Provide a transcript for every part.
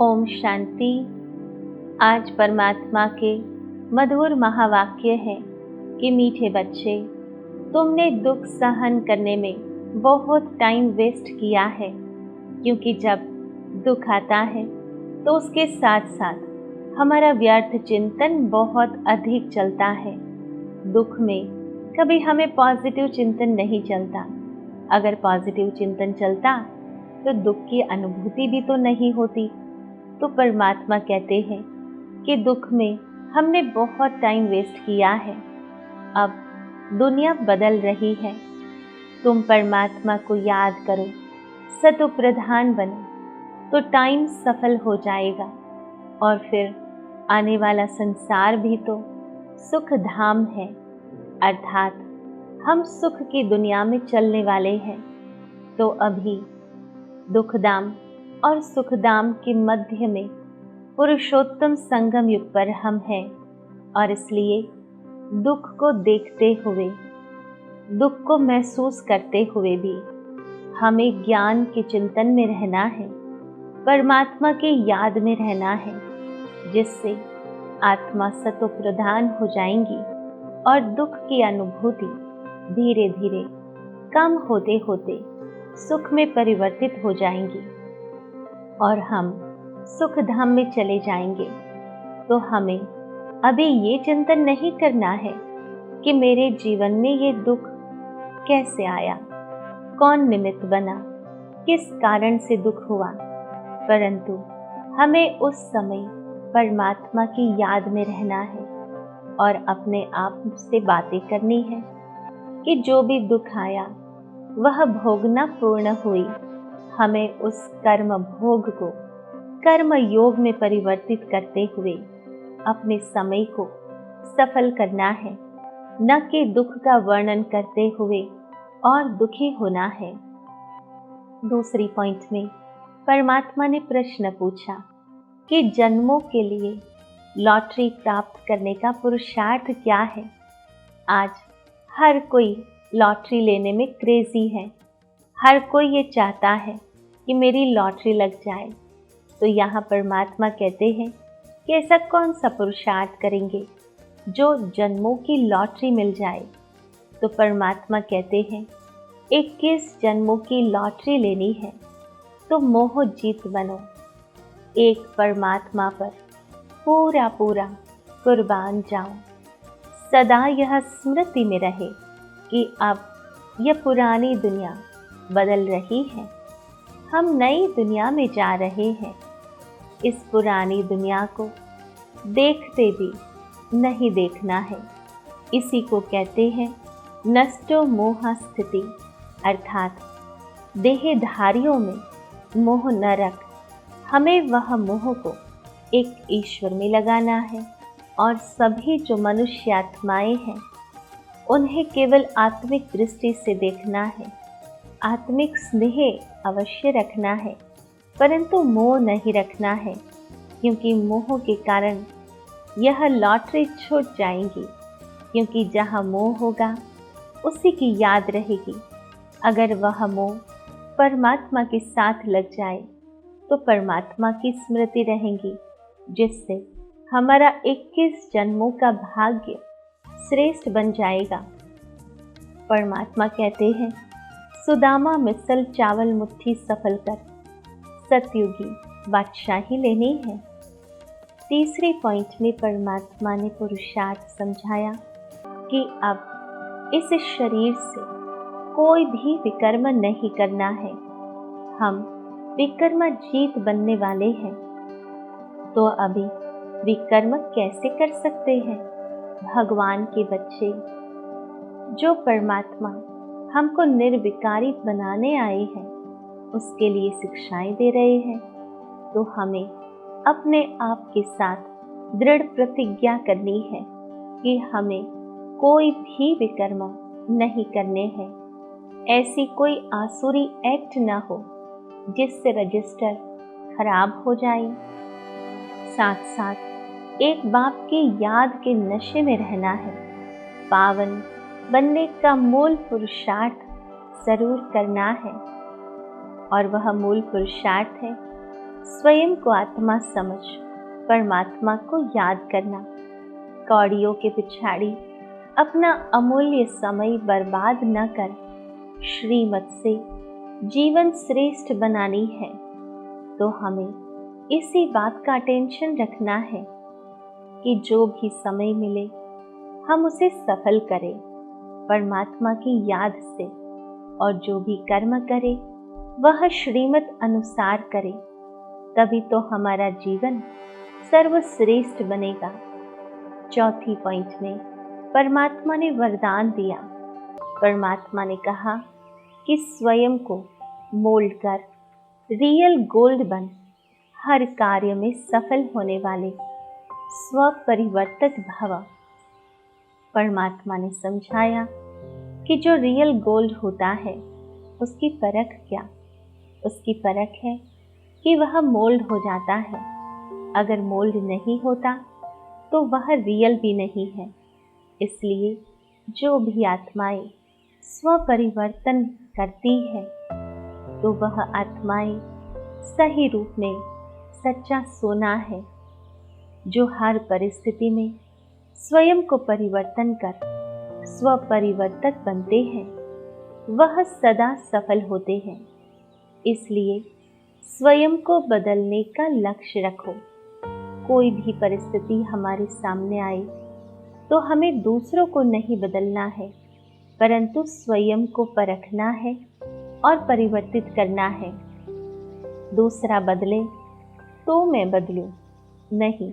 ओम शांति। आज परमात्मा के मधुर महावाक्य है कि मीठे बच्चे, तुमने दुख सहन करने में बहुत टाइम वेस्ट किया है, क्योंकि जब दुख आता है तो उसके साथ साथ हमारा व्यर्थ चिंतन बहुत अधिक चलता है। दुख में कभी हमें पॉजिटिव चिंतन नहीं चलता। अगर पॉजिटिव चिंतन चलता तो दुख की अनुभूति भी तो नहीं होती। तो परमात्मा कहते हैं कि दुख में हमने बहुत टाइम वेस्ट किया है। अब दुनिया बदल रही है। तुम परमात्मा को याद करो, सतो प्रधान बनो, तो टाइम सफल हो जाएगा। और फिर आने वाला संसार भी तो सुख धाम है, अर्थात हम सुख की दुनिया में चलने वाले हैं। तो अभी दुखधाम और सुखधाम के मध्य में पुरुषोत्तम संगम युग पर हम हैं, और इसलिए दुख को देखते हुए, दुख को महसूस करते हुए भी हमें ज्ञान के चिंतन में रहना है, परमात्मा की याद में रहना है, जिससे आत्मा सतो प्रधान हो जाएंगी और दुख की अनुभूति धीरे धीरे कम होते होते सुख में परिवर्तित हो जाएंगी और हम सुख धाम में चले जाएंगे। तो हमें अभी ये चिंतन नहीं करना है कि मेरे जीवन में ये दुख कैसे आया, कौन निमित्त बना, किस कारण से दुख हुआ, परंतु हमें उस समय परमात्मा की याद में रहना है और अपने आप से बातें करनी है कि जो भी दुख आया वह भोगना पूर्ण हुई। हमें उस कर्म भोग को कर्म योग में परिवर्तित करते हुए अपने समय को सफल करना है, न कि दुख का वर्णन करते हुए और दुखी होना है। दूसरी पॉइंट में परमात्मा ने प्रश्न पूछा कि जन्मों के लिए लॉटरी प्राप्त करने का पुरुषार्थ क्या है। आज हर कोई लॉटरी लेने में क्रेजी है। हर कोई ये चाहता है कि मेरी लॉटरी लग जाए। तो यहाँ परमात्मा कहते हैं कि ऐसा कौन सा पुरुषार्थ करेंगे जो जन्मों की लॉटरी मिल जाए। तो परमात्मा कहते हैं 21 जन्मों की लॉटरी लेनी है तो मोह जीत बनो, एक परमात्मा पर पूरा पूरा कुर्बान जाओ। सदा यह स्मृति में रहे कि अब यह पुरानी दुनिया बदल रही है, हम नई दुनिया में जा रहे हैं। इस पुरानी दुनिया को देखते भी नहीं देखना है। इसी को कहते हैं नष्टो मोह स्थिति, अर्थात देहधारियों में मोह न रख। हमें वह मोह को एक ईश्वर में लगाना है और सभी जो मनुष्य आत्माएं हैं उन्हें केवल आत्मिक दृष्टि से देखना है। आत्मिक स्नेह अवश्य रखना है, परंतु मोह नहीं रखना है, क्योंकि मोह के कारण यह लॉटरी छूट जाएंगी। क्योंकि जहाँ मोह होगा उसी की याद रहेगी। अगर वह मोह परमात्मा के साथ लग जाए तो परमात्मा की स्मृति रहेंगी, जिससे हमारा 21 जन्मों का भाग्य श्रेष्ठ बन जाएगा। परमात्मा कहते हैं सुदामा मिसल चावल मुट्ठी सफल कर, सतयुगी बादशाही लेनी है। तीसरे पॉइंट में परमात्मा ने पुरुषार्थ समझाया कि अब इस शरीर से कोई भी विकर्म नहीं करना है। हम विकर्म जीत बनने वाले हैं। तो अभी विकर्म कैसे कर सकते हैं? भगवान के बच्चे, जो परमात्मा हमको निर्विकारी बनाने आए हैं, उसके लिए शिक्षाएं दे रहे हैं। तो हमें अपने आप के साथ दृढ़ प्रतिज्ञा करनी है कि हमें कोई भी विकर्म नहीं करने हैं। ऐसी कोई आसुरी एक्ट ना हो जिससे रजिस्टर खराब हो जाए। साथ साथ एक बाप की याद के नशे में रहना है। पावन बनने का मूल पुरुषार्थ जरूर करना है, और वह मूल पुरुषार्थ है स्वयं को आत्मा समझ परमात्मा को याद करना, कौड़ियों के पिछाड़ी अपना अमूल्य समय बर्बाद न कर श्रीमत से जीवन श्रेष्ठ बनानी है, तो हमें इसी बात का अटेंशन रखना है कि जो भी समय मिले हम उसे सफल करें परमात्मा की याद से, और जो भी कर्म करें वह श्रीमत अनुसार करें, तभी तो हमारा जीवन सर्वश्रेष्ठ बनेगा। चौथी पॉइंट में परमात्मा ने वरदान दिया। परमात्मा ने कहा कि स्वयं को मोल्ड कर रियल गोल्ड बन हर कार्य में सफल होने वाले स्वपरिवर्तक भव। परमात्मा ने समझाया कि जो रियल गोल्ड होता है उसकी परख क्या? उसकी परख है कि वह मोल्ड हो जाता है। अगर मोल्ड नहीं होता तो वह रियल भी नहीं है। इसलिए जो भी आत्माएं स्वपरिवर्तन करती है तो वह आत्माएं सही रूप में सच्चा सोना है, जो हर परिस्थिति में स्वयं को परिवर्तन कर स्वपरिवर्तक बनते हैं, वह सदा सफल होते हैं। इसलिए स्वयं को बदलने का लक्ष्य रखो। कोई भी परिस्थिति हमारे सामने आए तो हमें दूसरों को नहीं बदलना है, परंतु स्वयं को परखना है और परिवर्तित करना है। दूसरा बदले तो मैं बदलूं, नहीं,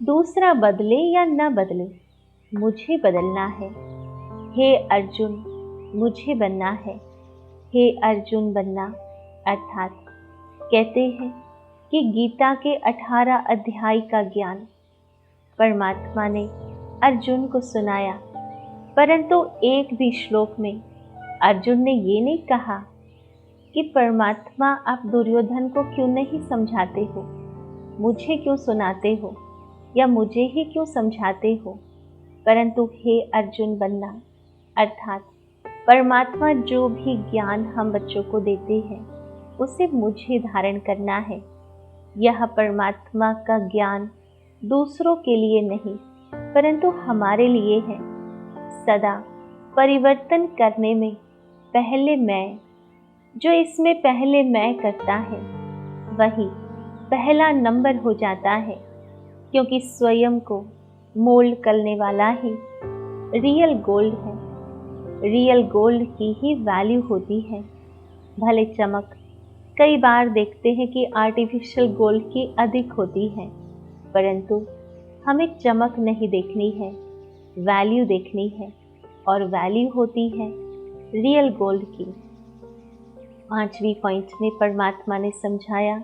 दूसरा बदले या न बदले, मुझे बदलना है। हे अर्जुन, मुझे बनना है। हे अर्जुन बनना अर्थात कहते हैं कि गीता के 18 अध्याय का ज्ञान परमात्मा ने अर्जुन को सुनाया, परंतु एक भी श्लोक में अर्जुन ने ये नहीं कहा कि परमात्मा आप दुर्योधन को क्यों नहीं समझाते हो, मुझे क्यों सुनाते हो या मुझे ही क्यों समझाते हो। परंतु हे अर्जुन बनना अर्थात परमात्मा जो भी ज्ञान हम बच्चों को देते हैं उसे मुझे धारण करना है। यह परमात्मा का ज्ञान दूसरों के लिए नहीं परंतु हमारे लिए है। सदा परिवर्तन करने में पहले मैं, जो इसमें पहले मैं करता है वही पहला नंबर हो जाता है, क्योंकि स्वयं को मोल्ड करने वाला ही रियल गोल्ड है। रियल गोल्ड की ही वैल्यू होती है। भले चमक कई बार देखते हैं कि आर्टिफिशियल गोल्ड की अधिक होती है, परंतु हमें चमक नहीं देखनी है, वैल्यू देखनी है, और वैल्यू होती है रियल गोल्ड की। 5वीं पॉइंट में परमात्मा ने समझाया,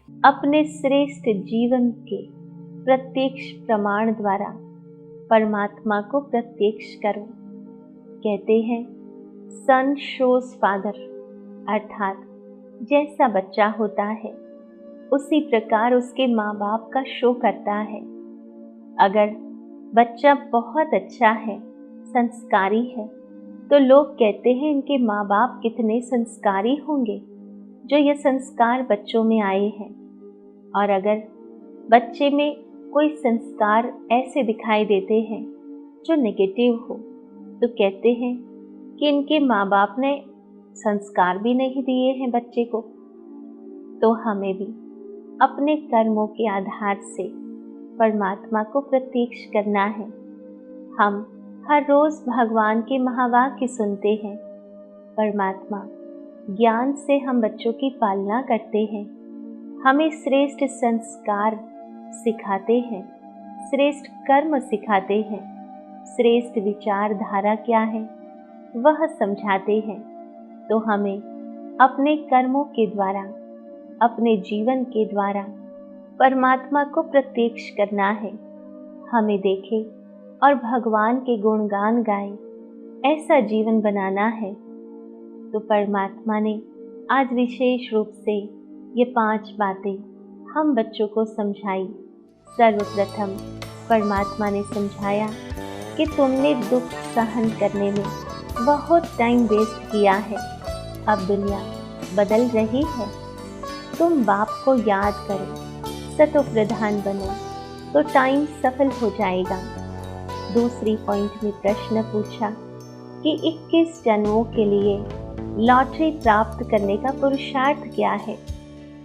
अपने श्रेष्ठ जीवन के प्रत्यक्ष प्रमाण द्वारा परमात्मा को प्रत्यक्ष करो। कहते हैं सन शोज फादर, अर्थात जैसा बच्चा होता है उसी प्रकार उसके माँ बाप का शो करता है। अगर बच्चा बहुत अच्छा है, संस्कारी है, तो लोग कहते हैं इनके माँ बाप कितने संस्कारी होंगे जो ये संस्कार बच्चों में आए हैं। और अगर बच्चे में कोई संस्कार ऐसे दिखाई देते हैं जो नेगेटिव हो, तो कहते हैं कि इनके माँ बाप ने संस्कार भी नहीं दिए हैं बच्चे को। तो हमें भी अपने कर्मों के आधार से परमात्मा को प्रत्यक्ष करना है। हम हर रोज भगवान के महावाक्य सुनते हैं। परमात्मा ज्ञान से हम बच्चों की पालना करते हैं, हमें श्रेष्ठ संस्कार सिखाते हैं, श्रेष्ठ कर्म सिखाते हैं, श्रेष्ठ विचारधारा क्या है वह समझाते हैं। तो हमें अपने कर्मों के द्वारा, अपने जीवन के द्वारा परमात्मा को प्रत्यक्ष करना है। हमें देखे और भगवान के गुणगान गाए, ऐसा जीवन बनाना है। तो परमात्मा ने आज विशेष रूप से ये 5 बातें हम बच्चों को समझाई। सर्वप्रथम परमात्मा ने समझाया कि तुमने दुख सहन करने में बहुत टाइम वेस्ट किया है, अब दुनिया बदल रही है। तुम बाप को याद करो, सतो प्रधान बनो तो टाइम सफल हो जाएगा। दूसरी पॉइंट में प्रश्न पूछा कि 21 जन्मों के लिए लॉटरी प्राप्त करने का पुरुषार्थ क्या है।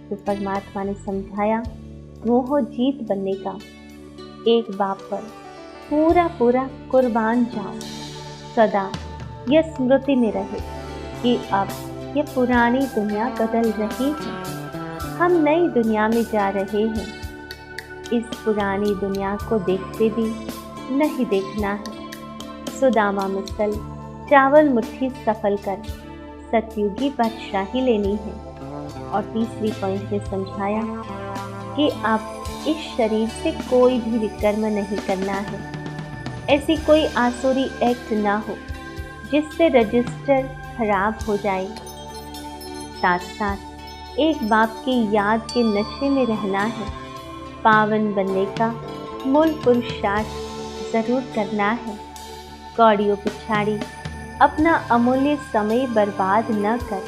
तो परमात्मा ने समझाया, मोह जीत बनने का। एक बाप पर पूरा पूरा कुर्बान जाओ। सदा यह स्मृति में रहे कि अब यह पुरानी दुनिया बदल रही है, हम नई दुनिया में जा रहे हैं। इस पुरानी दुनिया को देखते भी नहीं देखना है। सुदामा मिसल चावल मुट्ठी सफल कर सतयुगी बादशाही लेनी है। और तीसरी पॉइंट में समझाया कि आप इस शरीर से कोई भी विकर्म नहीं करना है। ऐसी कोई आसुरी एक्ट ना हो जिससे रजिस्टर खराब हो जाए। साथ साथ एक बाप की याद के नशे में रहना है। पावन बनने का मूल पुरुषार्थ जरूर करना है। कौड़ियों पिछाड़ी अपना अमूल्य समय बर्बाद न कर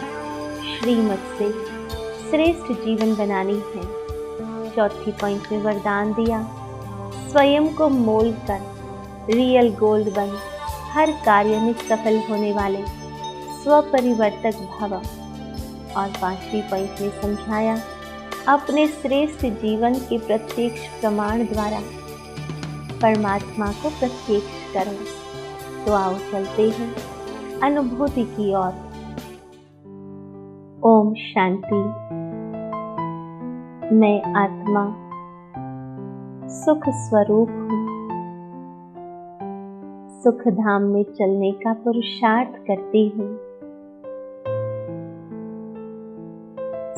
श्रीमत से श्रेष्ठ जीवन बनानी है। चौथी पॉइंट में वरदान दिया, स्वयं को मोल कर रियल गोल्ड बन हर कार्य में सफल होने वाले स्वपरिवर्तक भव। और पांचवी पॉइंट में समझाया, अपने श्रेष्ठ जीवन के प्रत्यक्ष प्रमाण द्वारा परमात्मा को प्रत्यक्ष करो। तो आओ चलते हैं अनुभूति की ओर। ओम शांति। मैं आत्मा सुख स्वरूप हूँ। सुख धाम में चलने का पुरुषार्थ करती हूँ।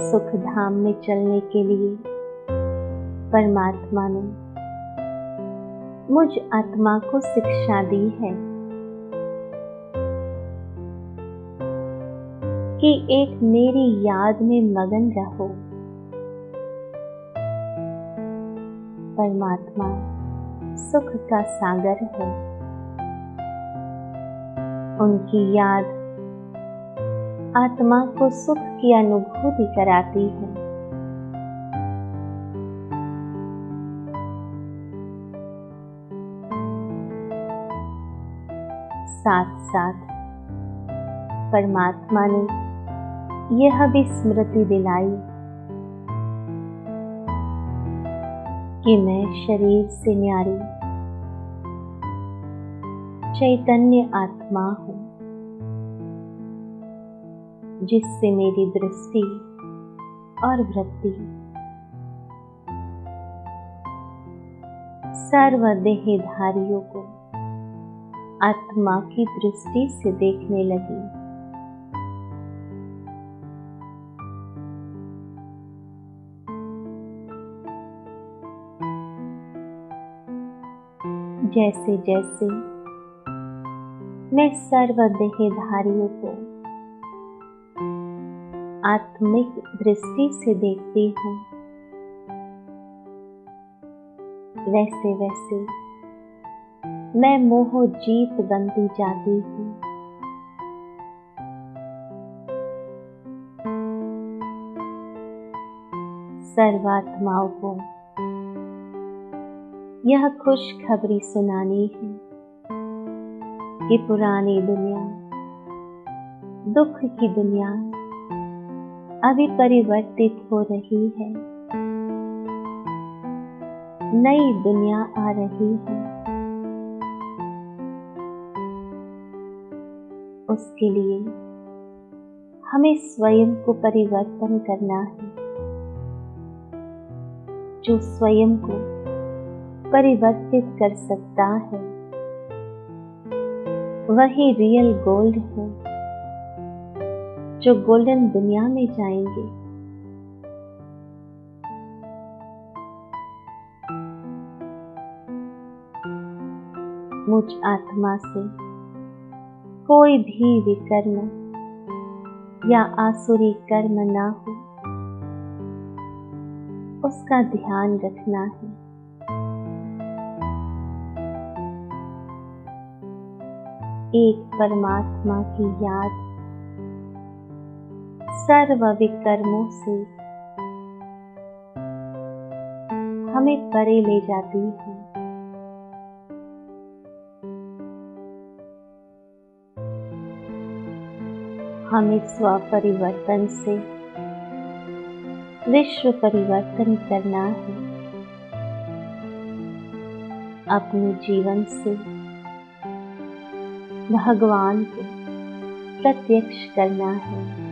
सुख धाम में चलने के लिए परमात्मा ने मुझ आत्मा को शिक्षा दी है कि एक मेरी याद में मगन रहो। परमात्मा सुख का सागर है। उनकी याद आत्मा को सुख की अनुभूति कराती है। साथ साथ परमात्मा ने यह भी स्मृति दिलाई कि मैं शरीर से न्यारी चैतन्य आत्मा हूँ, जिससे मेरी दृष्टि और वृत्ति सर्वदेहधारियों को आत्मा की दृष्टि से देखने लगी। जैसे जैसे मैं सर्वदेहधारियों को आत्मिक दृष्टि से देखती हूँ, वैसे वैसे मैं मोह जीत बनती जाती हूँ। सर्वात्माओं को यह खुशखबरी सुनानी है कि पुरानी दुनिया, दुख की दुनिया अभी परिवर्तित हो रही है। नई दुनिया आ रही है। उसके लिए हमें स्वयं को परिवर्तन करना है। जो स्वयं को परिवर्तित कर सकता है वही रियल गोल्ड है, जो गोल्डन दुनिया में जाएंगे। मुझ आत्मा से कोई भी विकर्म या आसुरी कर्म ना हो, उसका ध्यान रखना है। एक परमात्मा की याद सर्व विकर्मों से हमें परे ले जाती है। हमें स्व परिवर्तन से विश्व परिवर्तन करना है। अपने जीवन से भगवान को प्रत्यक्ष करना है।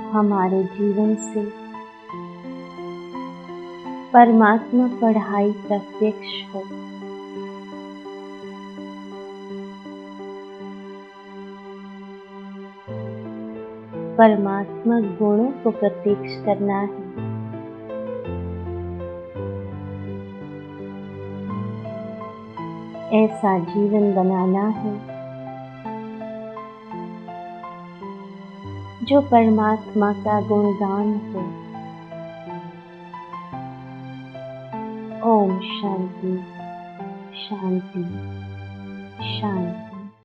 हमारे जीवन से परमात्मा पढ़ाई प्रत्यक्ष हो। परमात्मा गुणों को प्रत्यक्ष करना है। ऐसा जीवन बनाना है जो परमात्मा का गुणगान हो। ओम शांति शांति शांति।